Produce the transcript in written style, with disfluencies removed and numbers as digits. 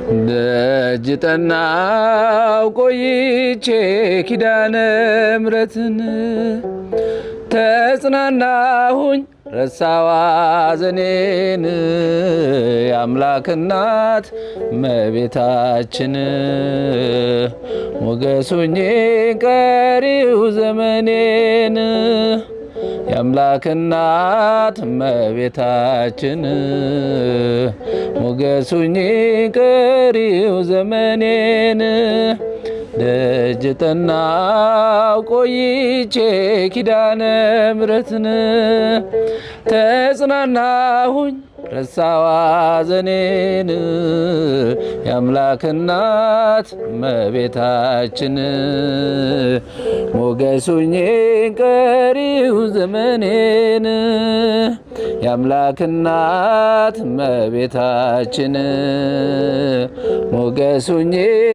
ደጅ ጠናው ቆይቼ ኪዳነ ምሕረትን ተጽናናሁኝ ረሳዋ ሐዘኔን የአምላክ እናት እመቤታችን ሞገስ ሁኚ ቀሪው ዘመኔን የአምላክ እናት እመቤታችን ሞገስ ሁኚ ቀሪው ዘመኔን ደጅ ጠናው ቆይቼ ኪዳነ ምሕረትን ተጽናናሁኝ ረሳዋ ሐዘኔን የአምላክ እናት እመቤታችን ሞገስ ሁኚ ቀሪው ዘመኔን የአምላክ እናት እመቤታችን ሞገስ ሁኚ